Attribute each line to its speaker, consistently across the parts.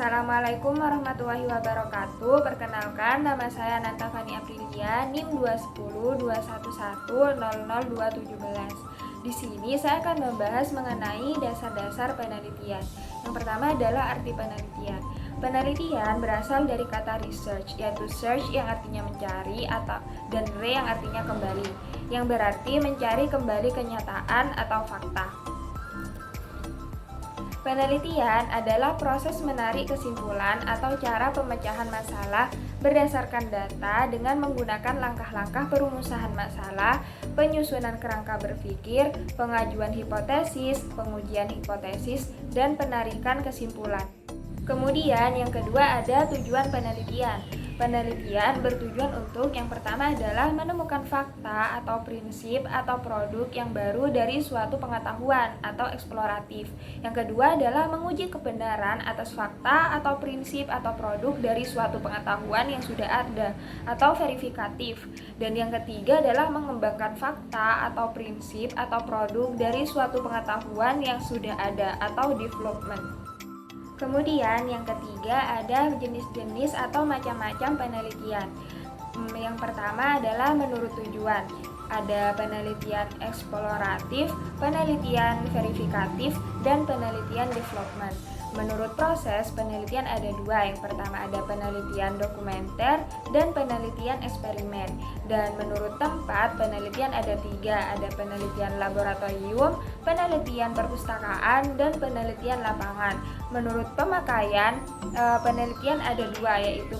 Speaker 1: Assalamualaikum warahmatullahi wabarakatuh. Perkenalkan, nama saya Nanta Fani Aprilia, NIM 21021100217. Di sini saya akan membahas mengenai dasar-dasar penelitian. Yang pertama adalah arti penelitian. Penelitian berasal dari kata research, yaitu search yang artinya mencari dan re yang artinya kembali, yang berarti mencari kembali kenyataan atau fakta. Penelitian adalah proses menarik kesimpulan atau cara pemecahan masalah berdasarkan data dengan menggunakan langkah-langkah perumusan masalah, penyusunan kerangka berpikir, pengajuan hipotesis, pengujian hipotesis, dan penarikan kesimpulan. Kemudian yang kedua ada tujuan penelitian. Penelitian bertujuan untuk yang pertama adalah menemukan fakta atau prinsip atau produk yang baru dari suatu pengetahuan atau eksploratif. Yang kedua adalah menguji kebenaran atas fakta atau prinsip atau produk dari suatu pengetahuan yang sudah ada atau verifikatif. Dan yang ketiga adalah mengembangkan fakta atau prinsip atau produk dari suatu pengetahuan yang sudah ada atau development. Kemudian yang ketiga ada jenis-jenis atau macam-macam penelitian. Yang pertama adalah menurut tujuan. Ada penelitian eksploratif, penelitian verifikatif, dan penelitian development. Menurut proses, penelitian ada dua. Yang pertama ada penelitian dokumenter dan penelitian eksperimen. Dan menurut tempat, penelitian ada tiga. Ada penelitian laboratorium, penelitian perpustakaan, dan penelitian lapangan. Menurut pemakaian, penelitian ada dua, yaitu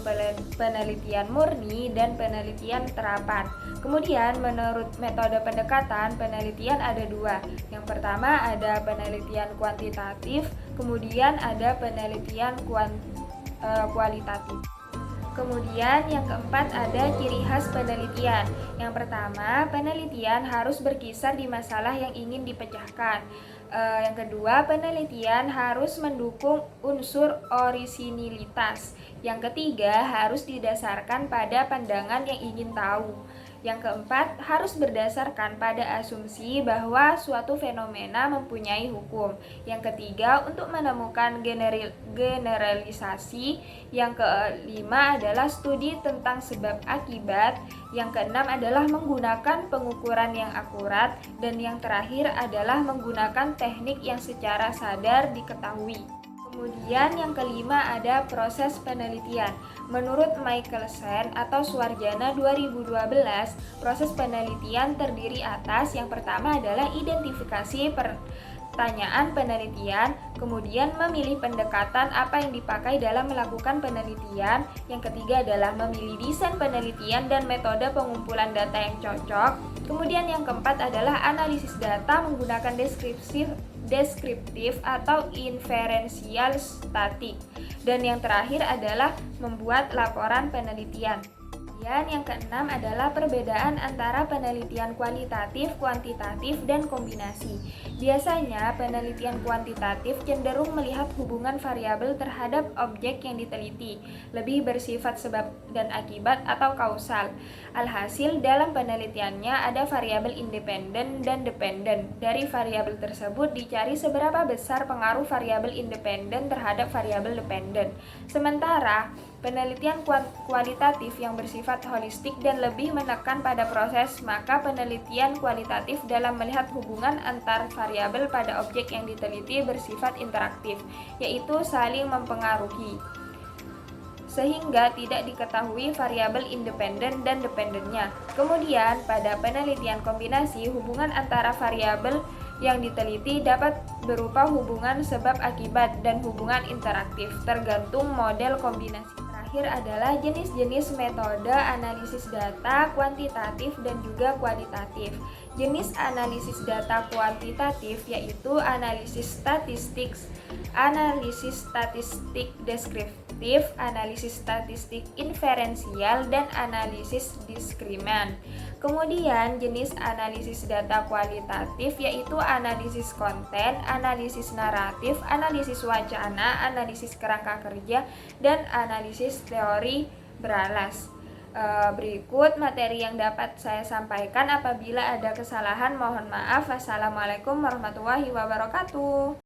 Speaker 1: penelitian murni dan penelitian terapan. Kemudian menurut metode pendekatan, penelitian ada dua. Yang pertama ada penelitian kuantitatif, kemudian ada penelitian kualitatif. Kemudian yang keempat ada ciri khas penelitian. Yang pertama, penelitian harus berkisar di masalah yang ingin dipecahkan. Yang kedua, penelitian harus mendukung unsur orisinilitas. Yang ketiga, harus didasarkan pada pandangan yang ingin tahu. Yang keempat, harus berdasarkan pada asumsi bahwa suatu fenomena mempunyai hukum. Yang ketiga, untuk menemukan generalisasi. Yang kelima adalah studi tentang sebab akibat. Yang keenam adalah menggunakan pengukuran yang akurat. Dan yang terakhir adalah menggunakan teknik yang secara sadar diketahui. Kemudian yang kelima ada proses penelitian. Menurut Michelsen atau Suarjana 2012, proses penelitian terdiri atas yang pertama adalah identifikasi pertanyaan penelitian, kemudian memilih pendekatan apa yang dipakai dalam melakukan penelitian, yang ketiga adalah memilih desain penelitian dan metode pengumpulan data yang cocok, kemudian yang keempat adalah analisis data menggunakan deskriptif atau inferensial statik, dan yang terakhir adalah membuat laporan penelitian. Kemudian yang keenam adalah perbedaan antara penelitian kualitatif, kuantitatif, dan kombinasi. Biasanya penelitian kuantitatif cenderung melihat hubungan variabel terhadap objek yang diteliti, lebih bersifat sebab dan akibat atau kausal. Alhasil dalam penelitiannya ada variabel independen dan dependen. Dari variabel tersebut dicari seberapa besar pengaruh variabel independen terhadap variabel dependen. Sementara penelitian kualitatif yang bersifat holistik dan lebih menekan pada proses, maka penelitian kualitatif dalam melihat hubungan antar variabel pada objek yang diteliti bersifat interaktif, yaitu saling mempengaruhi, sehingga tidak diketahui variabel independen dan dependennya. Kemudian, pada penelitian kombinasi, hubungan antara variabel yang diteliti dapat berupa hubungan sebab akibat dan hubungan interaktif, tergantung model kombinasi. Terakhir adalah jenis-jenis metode analisis data kuantitatif dan juga kualitatif. Jenis analisis data kuantitatif yaitu analisis statistik deskriptif, analisis statistik inferensial, dan analisis diskriman. Kemudian jenis analisis data kualitatif yaitu analisis konten, analisis naratif, analisis wacana, analisis kerangka kerja, dan analisis teori beralas. Berikut materi yang dapat saya sampaikan. Apabila ada kesalahan mohon maaf. Wassalamualaikum warahmatullahi wabarakatuh.